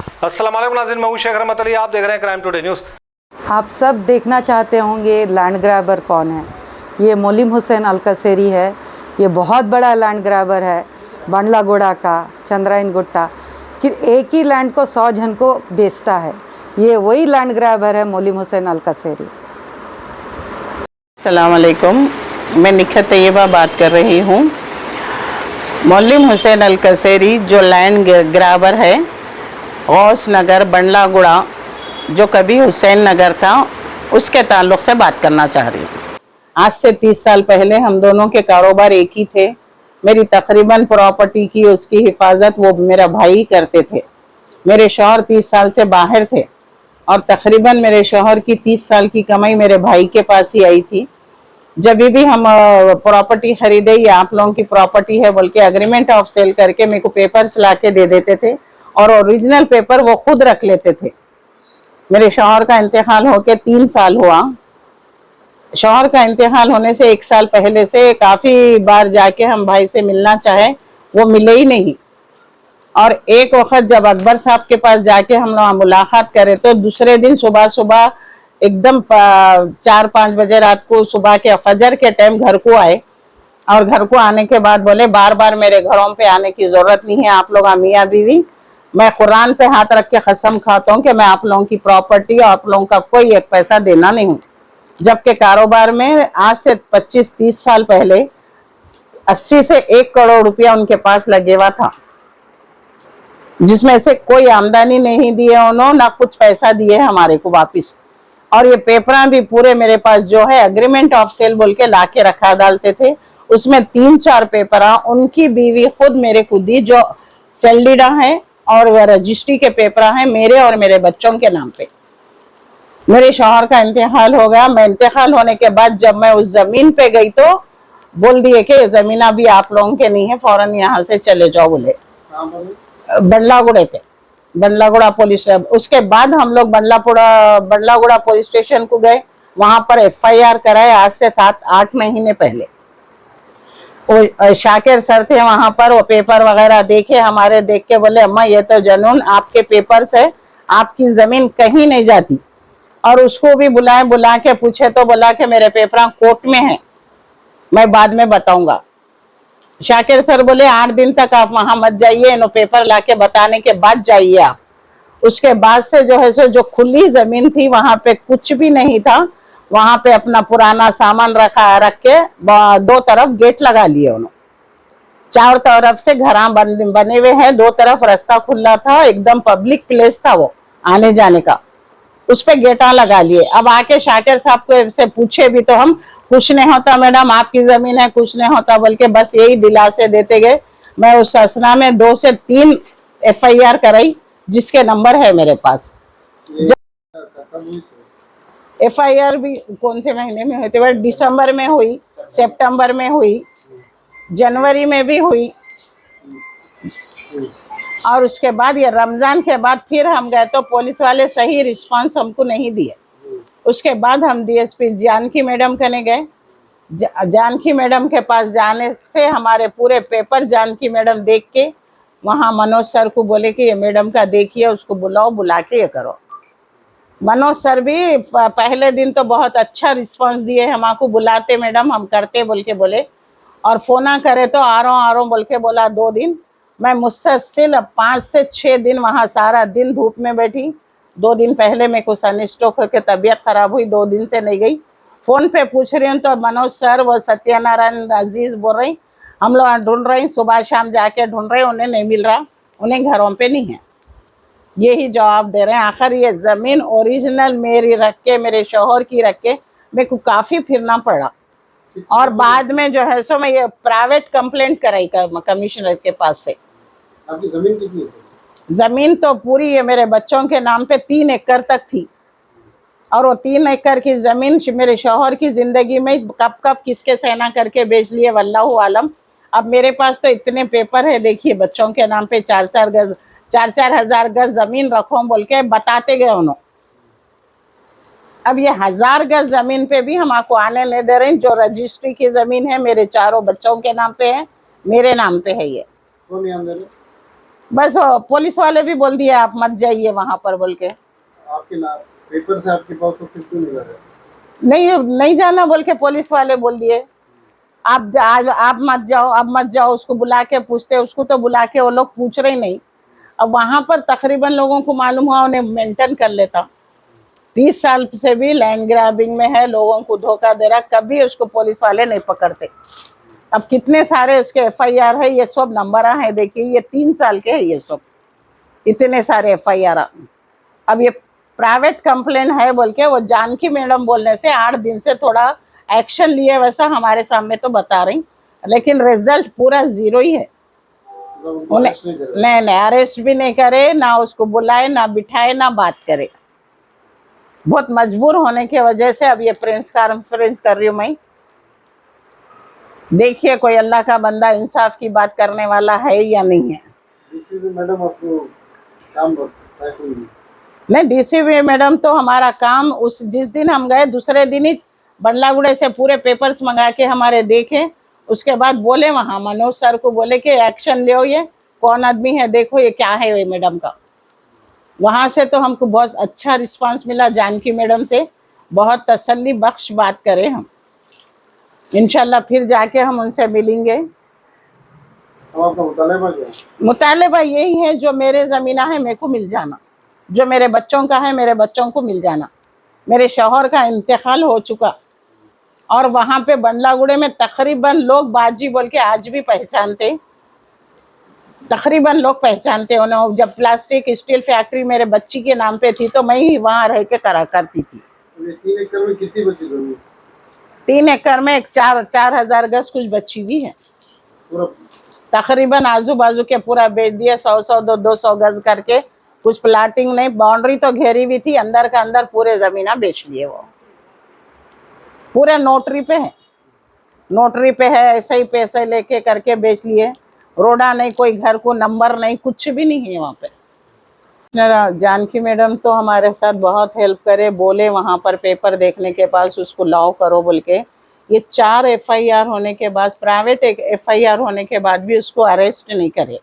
अस्सलाम वालेकुम नाज़रीन, मैं हूं शेख रहमत अली। आप देख रहे हैं क्राइम टुडे न्यूज़। आप सब देखना चाहते होंगे लैंड ग्रैबर कौन है। ये मोलिम हुसैन अलकसेरी है। ये बहुत बड़ा लैंड ग्रैबर है, बंडलागुड़ा का, चंद्रायन गुट्टा कि एक ही लैंड को 100 जन को बेचता है। ये वही लैंड ग्रैबर है मोलिम हुसैन अलकसेरी। अस्सलाम वालेकुम, मैं निखत तैयबा बात कर रही हूँ। मोलिम हुसैन अलकसेरी जो लैंड ग्रैबर है गौस नगर बंडलागुड़ा जो कभी हुसैन नगर था, उसके ताल्लुक़ से बात करना चाह रही हूँ। आज से 30 साल पहले हम दोनों के कारोबार एक ही थे। मेरी तकरीबन प्रॉपर्टी की उसकी हिफाजत वो मेरा भाई करते थे। मेरे शौहर 30 साल से बाहर थे और तकरीबन मेरे शौहर की 30 साल की कमाई मेरे भाई के पास ही आई थी। जब भी हम प्रॉपर्टी खरीदे, ये आप लोगों की प्रॉपर्टी है बोल के एग्रीमेंट ऑफ सेल करके मेरे को पेपर्स ला के दे देते थे और ओरिजिनल पेपर वो खुद रख लेते थे। मेरे शौहर का इंतकाल होके 3 साल हुआ। शौहर का इंतकाल होने से 1 साल पहले से काफ़ी बार जाके हम भाई से मिलना चाहे, वो मिले ही नहीं। और एक वक्त जब अकबर साहब के पास जाके हम लोग मुलाकात करे तो दूसरे दिन सुबह सुबह एकदम 4-5 बजे रात को सुबह के फजर के टाइम घर को आए और घर को आने के बाद बोले बार बार मेरे घरों पे आने की ज़रूरत नहीं है, आप लोग मियाँ बीवी, मैं कुरान पे हाथ रख के कसम खाता हूँ कि मैं आप लोगों की प्रॉपर्टी और आप लोगों का कोई एक पैसा देना नहीं हूँ। जबकि कारोबार में आज से 25-30 साल पहले 80 से 1 करोड़ रुपया उनके पास लगे हुआ था, जिसमें से कोई आमदनी नहीं दी है उन्होंने, ना कुछ पैसा दिए हमारे को वापिस। और ये पेपर भी पूरे मेरे पास जो है एग्रीमेंट ऑफ सेल बोल के ला के रखा डालते थे। उसमें 3-4 पेपर उनकी बीवी खुद मेरे को दी जो सेल्डीडा है और वह रजिस्ट्री के पेपर हैं मेरे और मेरे बच्चों के नाम पे। मेरे शौहर का इंतकाल हो गया। मैं इंतकाल होने के बाद जब मैं उस जमीन पे गई तो बोल दिए कि जमीन अभी आप लोगों के नहीं है, फौरन यहाँ से चले जाओ बोले। बंडलागुड़े पे, बंडलागुड़ा पुलिस। उसके बाद हम लोग बंडलागुड़ा पुलिस स्टेशन को गए, वहां पर FIR कराए आज से 7-8 महीने पहले। वो शाकिर सर थे वहां पर, वो पेपर वगैरह देखे हमारे, देख के बोले अम्मा ये तो जनून आपके पेपर से आपकी जमीन कहीं नहीं जाती। और उसको भी बुला के पूछे तो बोला कि मेरे पेपर कोर्ट में है, मैं बाद में बताऊंगा। शाकिर सर बोले 8 दिन तक आप वहां मत जाइए, नो पेपर लाके बताने के बाद जाइए आप। उसके बाद से जो है सो जो खुली जमीन थी वहां पे कुछ भी नहीं था, वहां पे अपना पुराना सामान रख के 2 तरफ गेट लगा लिए उन्होंने। 4 तरफ से घर बने हुए हैं, 2 तरफ रास्ता खुला था, एकदम पब्लिक प्लेस था वो आने जाने का, उस पे गेटा लगा लिए। अब आके शाकिर साहब को से पूछे भी तो हम कुछ नहीं होता मैडम आपकी जमीन है, कुछ नहीं होता बोल के बस यही दिलासे देते गए। मैं उस असना में 2 से 3 FIR कराई जिसके नंबर है मेरे पास। FIR भी कौन से महीने में हुई थी? दिसंबर में हुई, सितंबर में हुई, जनवरी में भी हुई। और उसके बाद ये रमजान के बाद फिर हम गए तो पुलिस वाले सही रिस्पांस हमको नहीं दिए। उसके बाद हम DSP जानकी मैडम कने गए। जानकी मैडम के पास जाने से हमारे पूरे पेपर जानकी मैडम देख के वहाँ मनोज सर को बोले कि ये मैडम का देखिए, उसको बुलाओ, बुला के ये करो। मनोज सर भी पहले दिन तो बहुत अच्छा रिस्पांस दिए, हमको बुलाते मैडम हम करते बोल के बोले, और फोना करे तो आ रहा हूँ बोल के बोला। 2 दिन मैं मुसलसल 5 से 6 दिन वहाँ सारा दिन धूप में बैठी। 2 दिन पहले मेरे को सनस्ट्रोक होकर तबीयत खराब हुई, 2 दिन से नहीं गई। फोन पे पूछ रही हूँ तो मनोज सर वो सत्यनारायण अजीज बोल रही हम लोग ढूंढ रहे हैं, सुबह शाम जाके ढूंढ रहे हैं, उन्हें नहीं मिल रहा, उन्हें घरों पे नहीं है। यही जवाब दे रहे हैं। आखिर ये ज़मीन ओरिजिनल मेरी रख के, मेरे शौहर की रख के मेरे को काफ़ी फिरना पड़ा। और बाद में जो है सो मैं ये प्राइवेट कंप्लेंट कराई कमिश्नर के पास से। आपकी जमीन कितनी है? जमीन तो पूरी है मेरे बच्चों के नाम पे 3 एकड़ तक थी। और वो 3 एकड़ की जमीन मेरे शौहर की जिंदगी में कब कब किसके सेना करके बेच लिए वल्लाहु आलम। अब मेरे पास तो इतने पेपर है, देखिए बच्चों के नाम पे 4-4 हजार गज जमीन रखो बोल के बताते गए उन्होंने। अब ये 1000 गज जमीन पे भी हम आपको आने नहीं दे रहे। जो रजिस्ट्री की जमीन है मेरे चारों बच्चों के नाम पे है, मेरे नाम पे है। ये कौन नाम दे रहे? बस वो पुलिस वाले भी बोल दिए आप मत जाइए वहाँ पर बोल के। आपके ना पेपर से आपके पास तो फिर क्यों नहीं लगा? नहीं नहीं जाना बोल के पुलिस वाले बोल दिए। आप मत जाओ, अब मत जाओ। उसको बुला के पूछते, उसको तो बुला के वो लोग पूछ रहे ही नहीं। अब वहाँ पर तकरीबन लोगों को मालूम हुआ, उन्हें मेंटेन कर लेता। 30 साल से भी लैंड ग्रैबिंग में है, लोगों को धोखा दे रहा, कभी उसको पुलिस वाले नहीं पकड़ते। अब कितने सारे उसके एफआईआर है, ये सब नंबर है, देखिए ये 3 साल के है ये सब, इतने सारे एफआईआर। अब ये प्राइवेट कंप्लेन है बोल के वो जानकी मैडम बोलने से 8 दिन से थोड़ा एक्शन लिए वैसा हमारे सामने तो बता रही, लेकिन रिजल्ट पूरा जीरो ही है। मतलब उनको arrest नहीं करा? नहीं अरेस्ट भी नहीं करे, ना उसको बुलाए, ना बिठाए, ना बात करे। बहुत मजबूर होने की वजह से अब ये प्रेस कॉन्फ्रेंस कर रही हूँ मैं। देखिए कोई अल्लाह का बंदा इंसाफ की बात करने वाला है या नहीं है। डीसीपी मैडम आपको काम बताया क्यों नहीं? नहीं डीसीपी मैडम तो हमारा काम उस जिस दिन हम गए दूसरे दिन ही बंडलागुड़े से पूरे पेपर्स मंगा के हमारे देखे। उसके बाद बोले वहाँ मनोज सर को बोले कि एक्शन लो, ये कौन आदमी है, देखो ये क्या है ये मैडम का। वहाँ से तो हमको बहुत अच्छा रिस्पांस मिला, जानकी मैडम से बहुत तसल्ली बख्श बात करें हम। इंशाल्लाह फिर जाके हम उनसे मिलेंगे। अब आपका मुतालबा क्या है? मुतालबा यही है, जो मेरे ज़मीना है मेरे को मिल जाना, जो मेरे बच्चों का है मेरे बच्चों को मिल जाना। मेरे शौहर का इंतकाल हो चुका और वहाँ पे बंडलागुड़े में तकरीबन लोग बाजी बोल के आज भी पहचानते, तकरीबन लोग पहचानते उन्हें। जब प्लास्टिक स्टील फैक्ट्री मेरे बच्ची के नाम पे थी तो मैं ही वहाँ रह के करा करती थी। ये 3 एकड़ में कितनी बची जमीन? 3 एकड़ में एक 4,000 गज कुछ बची हुई है। पूरा तकरीबन आजू बाजू के पूरा बेच दिया, 100 200 गज करके। कुछ प्लाटिंग नहीं, बाउंड्री तो घेरी हुई थी, अंदर का अंदर पूरे जमीना बेच लिए। वो पूरे नोटरी पे है, नोटरी पे है, ऐसे ही पैसे लेके करके बेच लिए। रोडा नहीं, कोई घर को नंबर नहीं, कुछ भी नहीं है वहाँ पे। जानकी मैडम तो हमारे साथ बहुत हेल्प करे, बोले वहाँ पर पेपर देखने के पास उसको लॉ करो बोल के। ये 4 एफआईआर होने के बाद, प्राइवेट एक एफआईआर होने के बाद भी उसको अरेस्ट नहीं करे।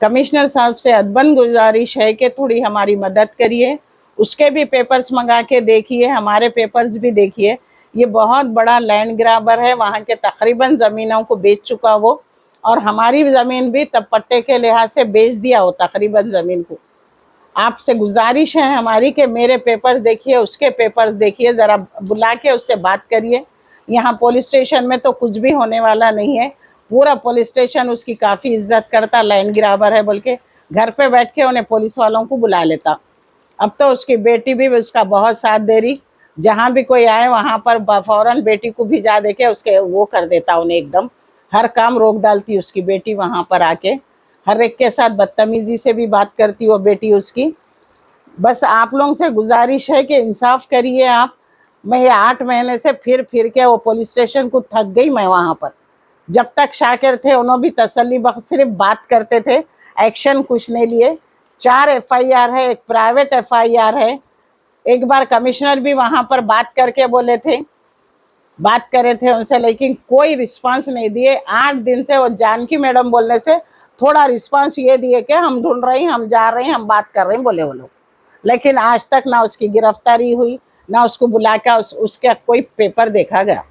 कमिश्नर साहब से अदबन गुजारिश है कि थोड़ी हमारी मदद करिए, उसके भी पेपर्स मंगा के देखिए, हमारे पेपर्स भी देखिए। ये बहुत बड़ा लैंड ग्राबर है, वहाँ के तकरीबन ज़मीनों को बेच चुका वो, और हमारी ज़मीन भी तब पट्टे के लिहाज से बेच दिया हो तकरीबन ज़मीन को। आपसे गुजारिश है हमारी कि मेरे पेपर्स देखिए, उसके पेपर्स देखिए, ज़रा बुला के उससे बात करिए। यहाँ पुलिस स्टेशन में तो कुछ भी होने वाला नहीं है, पूरा पुलिस स्टेशन उसकी काफ़ी इज्जत करता, लैंड ग्राबर है बोल के। घर पे बैठ के उन्हें पुलिस वालों को बुला लेता। अब तो उसकी बेटी भी उसका बहुत साथ दे रही, जहाँ भी कोई आए वहाँ पर फ़ौरन बेटी को भिजा दे के उसके वो कर देता उन्हें, एकदम हर काम रोक डालती उसकी बेटी वहाँ पर आके। हर एक के साथ बदतमीज़ी से भी बात करती वो बेटी उसकी। बस आप लोगों से गुजारिश है कि इंसाफ करिए आप। मैं ये 8 महीने से फिर के वो पुलिस स्टेशन को थक गई मैं वहाँ पर। जब तक शाकिर थे उन्होंने भी तसल्ली बख्श सिर्फ बात करते थे, एक्शन कुछ नहीं लिए। 4 एफआईआर है, एक प्राइवेट एफआईआर है। एक बार कमिश्नर भी वहाँ पर बात करके बोले थे, बात करे थे उनसे, लेकिन कोई रिस्पांस नहीं दिए। 8 दिन से वो जानकी मैडम बोलने से थोड़ा रिस्पांस ये दिए कि हम ढूंढ रहे हैं, हम जा रहे हैं, हम बात कर रहे हैं, बोले वो लोग। लेकिन आज तक ना उसकी गिरफ्तारी हुई, ना उसको बुला कर उसका कोई पेपर देखा गया।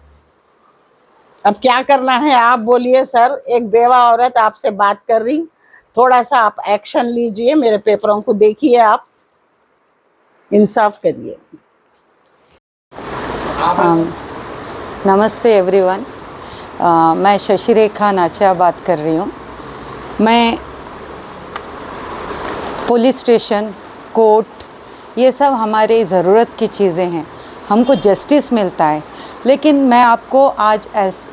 अब क्या करना है आप बोलिए सर। एक बेवा औरत आपसे बात कर रही, थोड़ा सा आप एक्शन लीजिए, मेरे पेपरों को देखिए, आप इंसाफ करिए। नमस्ते एवरीवन, मैं शशिरेखा नाचा बात कर रही हूँ। मैं पुलिस स्टेशन, कोर्ट, ये सब हमारे ज़रूरत की चीज़ें हैं, हमको जस्टिस मिलता है। लेकिन मैं आपको आज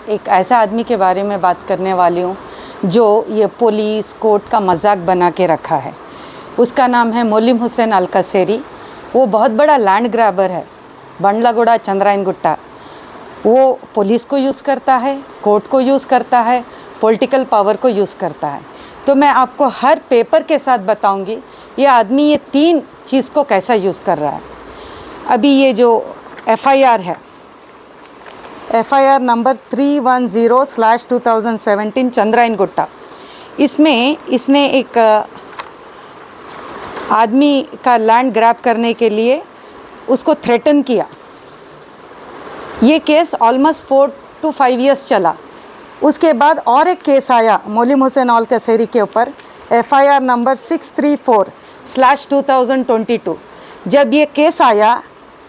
एक ऐसा आदमी के बारे में बात करने वाली हूँ जो ये पुलिस कोर्ट का मजाक बना के रखा है। उसका नाम है मोलिम हुसैन अलकसेरी। वो बहुत बड़ा लैंड ग्रैबर है, बंडलागुड़ा, चंद्रायन गुट्टा। वो पुलिस को यूज़ करता है, कोर्ट को यूज़ करता है, पॉलिटिकल पावर को यूज़ करता है। तो मैं आपको हर पेपर के साथ बताऊंगी ये आदमी ये 3 चीज़ को कैसा यूज़ कर रहा है। अभी ये जो एफआईआर है, एफआईआर नंबर 310/2017 चंद्रायन गुट्टा, इसमें इसने एक आदमी का लैंड ग्रैब करने के लिए उसको थ्रेटन किया। ये केस ऑलमोस्ट 4 to 5 years चला। उसके बाद और एक केस आया मोलिम हुसैन अल कसेरी के ऊपर, FIR नंबर 634/2022। जब ये केस आया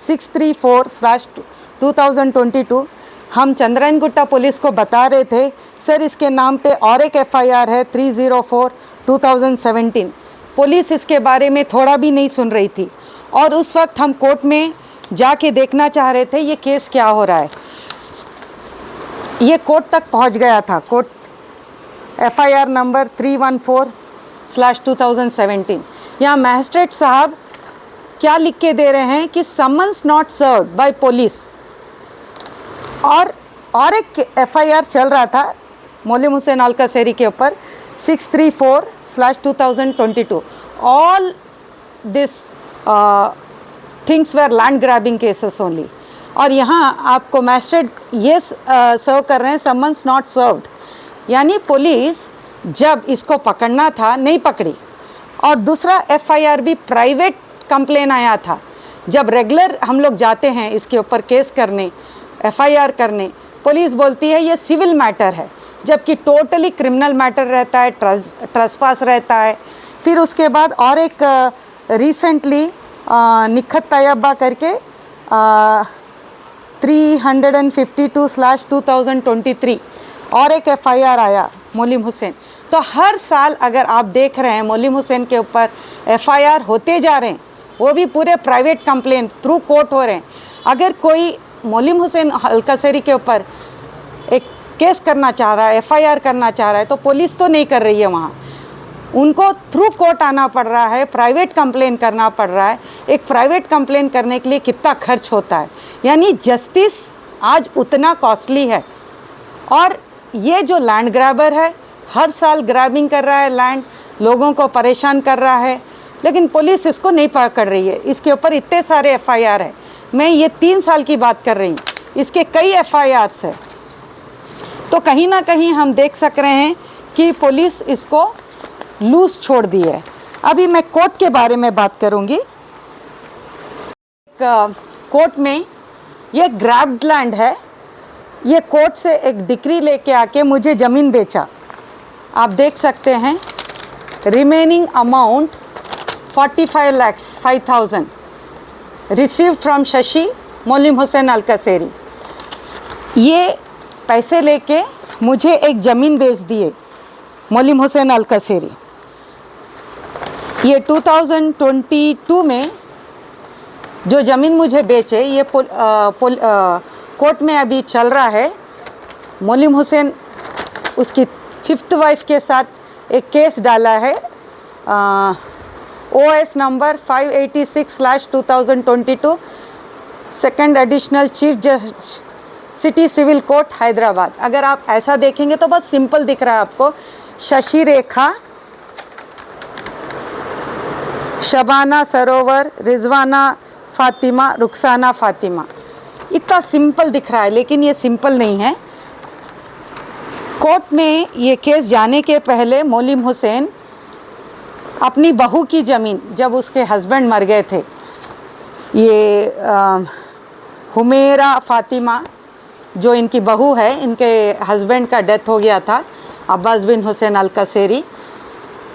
634/2022, हम चंद्रायन गुट्टा पुलिस को बता रहे थे सर इसके नाम पे और एक FIR है 304/2017। पुलिस इसके बारे में थोड़ा भी नहीं सुन रही थी और उस वक्त हम कोर्ट में जाके देखना चाह रहे थे ये केस क्या हो रहा है। ये कोर्ट तक पहुंच गया था। Court FIR number 314/2017। यहाँ मैजिस्ट्रेट साहब क्या लिख के दे रहे हैं कि summons not served by police. और एक FIR चल रहा था मोलिम हुसैन अल कसेरी के ऊपर 634/2022। All this things were land grabbing cases only. और यहाँ आपको मैजिस्ट्रेट ये सर्व कर रहे हैं समन्स नॉट सर्व्ड, यानी पुलिस जब इसको पकड़ना था नहीं पकड़ी। और दूसरा FIR भी प्राइवेट कंप्लेन आया था। जब रेगुलर हम लोग जाते हैं इसके ऊपर केस करने, FIR करने, पुलिस बोलती है ये सिविल मैटर है, जबकि टोटली क्रिमिनल मैटर रहता है, ट्रेसपास रहता है। फिर उसके बाद और एक रिसेंटली निखत तैयबा करके 352/2023 और एक FIR आया मोलिम हुसैन। तो हर साल अगर आप देख रहे हैं मोलिम हुसैन के ऊपर FIR होते जा रहे हैं, वो भी पूरे प्राइवेट कंप्लेन थ्रू कोर्ट हो रहे हैं। अगर कोई मोलिम हुसैन अल कसेरी के ऊपर एक केस करना चाह रहा है, FIR करना चाह रहा है, तो पुलिस तो नहीं कर रही है वहाँ, उनको थ्रू कोर्ट आना पड़ रहा है, प्राइवेट कंप्लेन करना पड़ रहा है। एक प्राइवेट कंप्लेन करने के लिए कितना खर्च होता है, यानी जस्टिस आज उतना कॉस्टली है। और ये जो लैंड ग्रैबर है हर साल ग्रैबिंग कर रहा है लैंड, लोगों को परेशान कर रहा है, लेकिन पुलिस इसको नहीं पकड़ रही है। इसके ऊपर इतने सारे FIR है, मैं ये 3 साल की बात कर रही हूँ, इसके कई FIRs है। तो कहीं ना कहीं हम देख सक रहे हैं कि पुलिस इसको लूज छोड़ दी है। अभी मैं कोर्ट के बारे में बात करूंगी। कोर्ट में ये ग्रैब्ड लैंड है, ये कोर्ट से एक डिक्री लेके आके मुझे ज़मीन बेचा। आप देख सकते हैं रिमेनिंग अमाउंट 45,05,000 रिसीव्ड फ्रॉम शशि मोलिम हुसैन अल कसेरी। ये पैसे लेके मुझे एक ज़मीन बेच दिए मोलिम हुसैन अल कसेरी। ये 2022 में जो ज़मीन मुझे बेचे, ये कोर्ट में अभी चल रहा है। मोलिम हुसैन उसकी 5th वाइफ के साथ एक केस डाला है, OS number 586/2022, second additional chief जज सिटी सिविल कोर्ट हैदराबाद। अगर आप ऐसा देखेंगे तो बहुत सिंपल दिख रहा है आपको, शशि रेखा, शबाना सरोवर, रिजवाना फातिमा, रुखसाना फातिमा। इतना सिंपल दिख रहा है, लेकिन ये सिंपल नहीं है। कोर्ट में ये केस जाने के पहले मोलिम हुसैन अपनी बहू की ज़मीन, जब उसके हस्बैंड मर गए थे, ये हुमेरा फातिमा जो इनकी बहू है, इनके हस्बैंड का डेथ हो गया था अब्बास बिन हुसैन अल कसेरी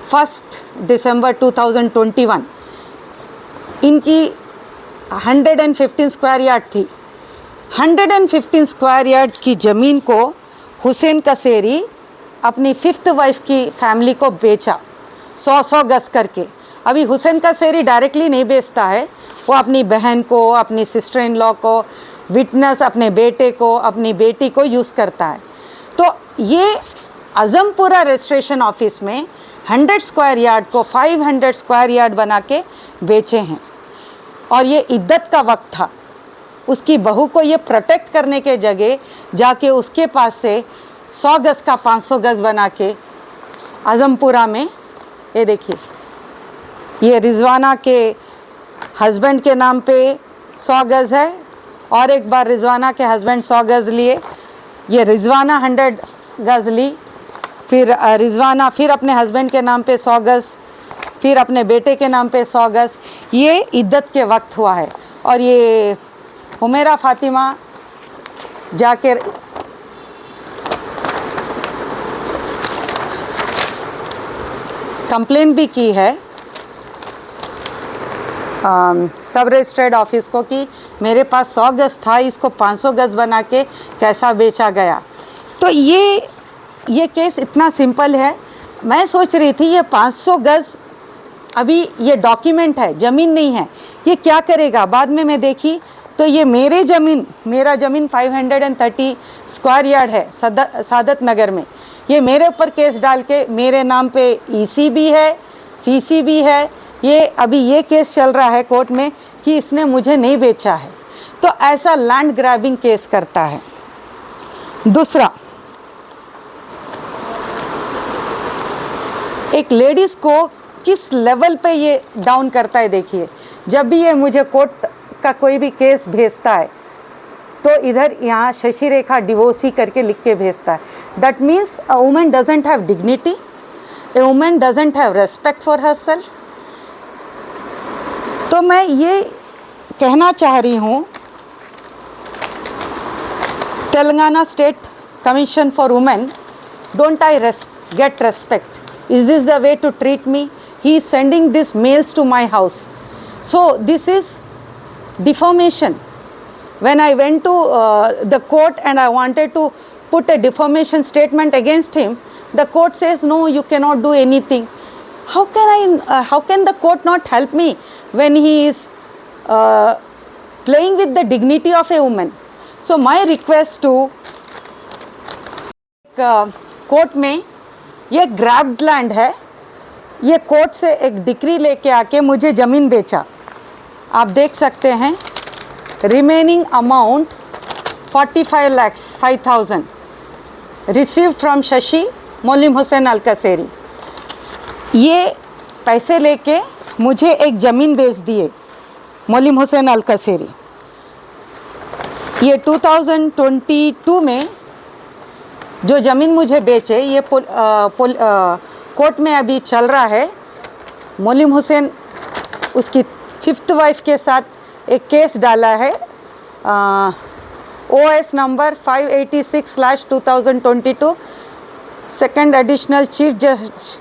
1 दिसंबर 2021। इनकी 115 स्क्वायर यार्ड थी। 115 स्क्वायर यार्ड की ज़मीन को हुसैन कसेरी अपनी 5th वाइफ की फैमिली को बेचा 100 गज करके। अभी हुसैन कसेरी डायरेक्टली नहीं बेचता है, वो अपनी बहन को, अपनी सिस्टर इन लॉ को, विटनेस अपने बेटे को, अपनी बेटी को यूज़ करता है। तो ये आज़मपुरा रजिस्ट्रेशन ऑफिस में 100 स्क्वायर यार्ड को 500 स्क्वायर यार्ड बना के बेचे हैं। और ये इद्दत का वक्त था, उसकी बहू को ये प्रोटेक्ट करने के जगह जाके उसके पास से 100 गज का 500 गज बना के आज़मपुरा में, ये देखिए, ये रिजवाना के हस्बैंड के नाम पे 100 गज है, और एक बार रिजवाना के हस्बैंड 100 गज लिए, ये रिजवाना 100 गज ली, फिर रिजवाना फिर अपने हस्बैंड के नाम पे 100 गज़, फिर अपने बेटे के नाम पे 100 गज़। ये इद्दत के वक्त हुआ है। और ये हुमेरा फातिमा जाके कंप्लेन भी की है सब रजिस्ट्रेड ऑफिस को कि मेरे पास 100 गज़ था, इसको 500 गज़ बना के कैसा बेचा गया। तो ये केस इतना सिंपल है। मैं सोच रही थी ये 500 गज़ अभी ये डॉक्यूमेंट है, ज़मीन नहीं है, ये क्या करेगा। बाद में मैं देखी तो ये मेरा ज़मीन 530 स्क्वायर यार्ड है सादत नगर में। ये मेरे ऊपर केस डाल के मेरे नाम पे ईसी भी है, सीसी भी है। ये अभी ये केस चल रहा है कोर्ट में कि इसने मुझे नहीं बेचा है। तो ऐसा लैंड ग्रैबिंग केस करता है। दूसरा, एक लेडीज़ को किस लेवल पे ये डाउन करता है देखिए। जब भी ये मुझे कोर्ट का कोई भी केस भेजता है तो इधर यहाँ शशि रेखा डिवोर्सी करके लिख के भेजता है। That means a woman doesn't have dignity, a woman doesn't have respect for her self. तो मैं ये कहना चाह रही हूँ, Telangana state commission for women, don't I get respect? Is this the way to treat me? He is sending these mails to my house. So this is defamation. When I went to the court and I wanted to put a defamation statement against him, the court says no, you cannot do anything. How can the court not help me when he is playing with the dignity of a woman? So my request to court में, ये grabbed land है, ये court से एक decree लेके आके मुझे ज़मीन बेचा। आप देख सकते हैं, रिमेनिंग अमाउंट 45,05,000 रिसीव्ड फ्रॉम शशि मोलिम हुसैन अलकसेरी। ये पैसे लेके मुझे एक ज़मीन बेच दिए मोलिम हुसैन अलकसेरी। ये 2022 में जो ज़मीन मुझे बेचे, ये कोर्ट में अभी चल रहा है। मोलिम हुसैन उसकी 5th वाइफ के साथ एक केस डाला है, OS number 586/2022, second additional chief जज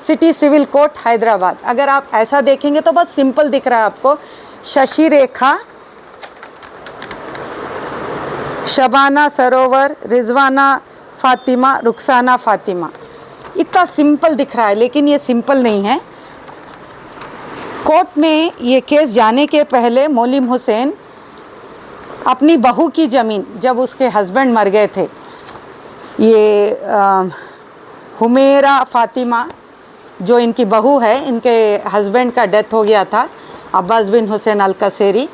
सिटी सिविल कोर्ट हैदराबाद। अगर आप ऐसा देखेंगे तो बहुत सिंपल दिख रहा है आपको, शशि रेखा, शबाना सरोवर, रिजवाना फातिमा, रुखसाना फातिमा, इतना सिंपल दिख रहा है, लेकिन ये सिंपल नहीं है। कोर्ट में ये केस जाने के पहले मोलिम हुसैन अपनी बहू की ज़मीन, जब उसके हस्बैंड मर गए थे, ये हुमेरा फातिमा जो इनकी बहू है, इनके हस्बैंड का डेथ हो गया था, अब्बास बिन हुसैन अलकसेरी,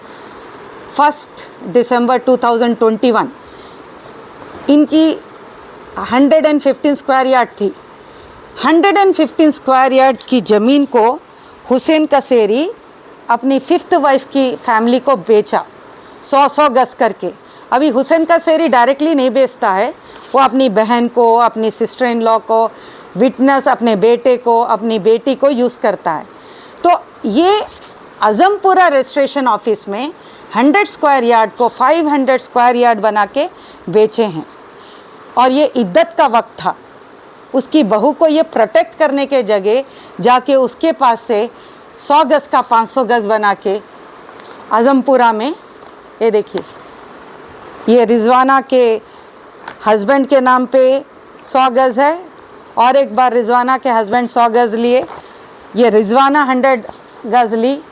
1 दिसंबर 2021। इनकी 115 स्क्वायर यार्ड थी। 115 स्क्वायर यार्ड की ज़मीन को हुसैन कसेरी अपनी 5th वाइफ की फैमिली को बेचा 100 गज़ करके। अभी हुसैन कसेरी डायरेक्टली नहीं बेचता है, वो अपनी बहन को, अपनी सिस्टर इन लॉ को, विटनेस अपने बेटे को, अपनी बेटी को यूज़ करता है। तो ये आज़मपुरा रजिस्ट्रेशन ऑफिस में 100 स्क्वायर यार्ड को 500 स्क्वायर यार्ड बना के बेचे हैं। और ये इद्दत का वक्त था, उसकी बहू को ये प्रोटेक्ट करने के जगह जाके उसके पास से 100 गज़ का 500 गज़ बना के आज़मपुरा में, ये देखिए, ये रिजवाना के हस्बैंड के नाम पे 100 गज़ है, और एक बार रिजवाना के हस्बैंड 100 गज़ लिए, ये रिजवाना 100 गज़ ली,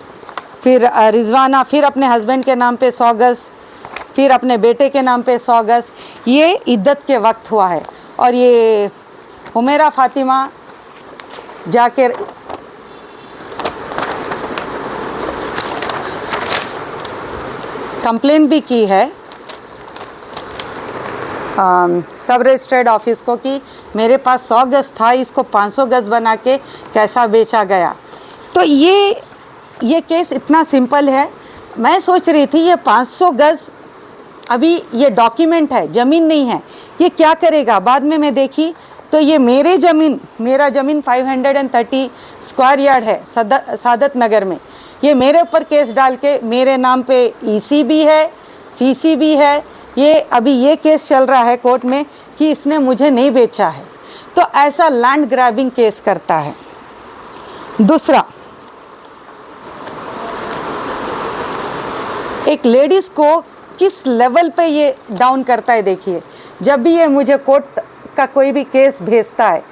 फिर रिजवाना फिर अपने हस्बैंड के नाम पे 100 गज़, फिर अपने बेटे के नाम पे 100 गज़। ये इद्दत के वक्त हुआ है। और ये हुमेरा फातिमा जाके कंप्लेन भी की है सब रजिस्ट्रेड ऑफिस को कि मेरे पास 100 गज़ था, इसको 500 गज़ बना के कैसा बेचा गया। तो ये केस इतना सिंपल है। मैं सोच रही थी ये 500 गज़ अभी ये डॉक्यूमेंट है, ज़मीन नहीं है, ये क्या करेगा। बाद में मैं देखी तो ये मेरा ज़मीन 530 स्क्वायर यार्ड है सादत नगर में, ये मेरे ऊपर केस डाल के मेरे नाम पे ईसी भी है, सीसी भी है, ये अभी ये केस चल रहा है कोर्ट में कि इसने मुझे नहीं बेचा है। तो ऐसा लैंड ग्रैबिंग केस करता है। दूसरा, एक लेडीज़ को किस लेवल पे ये डाउन करता है देखिए। जब भी ये मुझे कोर्ट का कोई भी केस भेजता है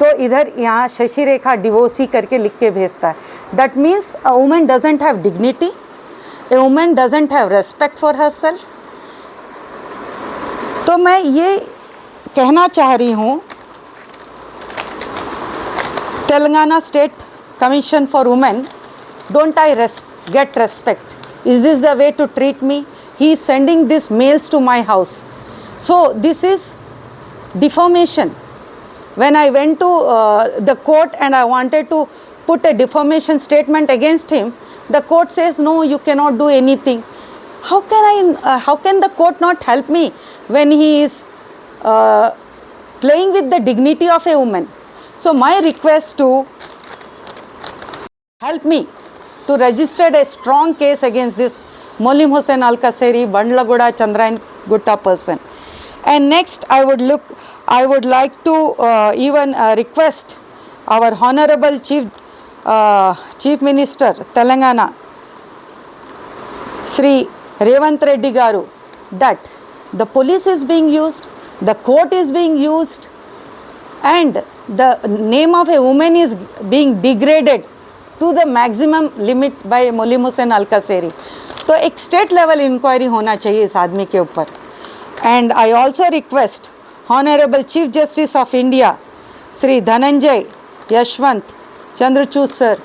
तो इधर यहाँ शशि रेखा डिवोर्सी करके लिख के भेजता है। That means a woman doesn't have dignity, a woman doesn't have respect for her self. तो मैं ये कहना चाह रही हूँ, Telangana state commission for women, don't I get respect? Is this the way to treat me? He is sending these mails to my house. So this is defamation. When I went to the court and I wanted to put a defamation statement against him, the court says no, you cannot do anything. How can the court not help me when he is playing with the dignity of a woman? So my request to help me to register a strong case against this Molim Hussain Al Kaseri, Bandlagoda, Chandrayan Gutta person. And next, I would like to even request our Honorable Chief Minister Telangana, Sri Revant Reddy Garu, that the police is being used, the court is being used, and the name of a woman is being degraded to the maximum limit by Molim Hussain Al Kaseri. तो एक state level inquiry होना चाहिए इस आदमी के ऊपर। And I also request honourable chief justice of India Shri Dhananjay Yashwant Chandrachud sir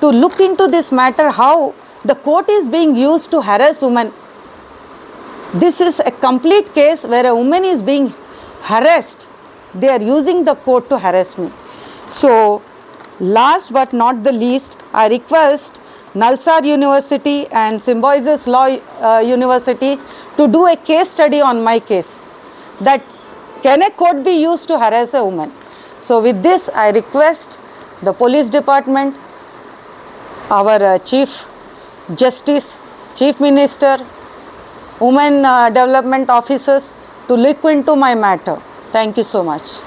to look into this matter, how the court is being used to harass women. This is a complete case where a woman is being harassed. They are using the court to harass me. So last but not the least, I request Nalsar University and Symbiosis Law University to do a case study on my case, that can a court be used to harass a woman. So with this, I request the police department, our Chief Justice, Chief Minister, Women Development Officers to look into my matter. Thank you so much.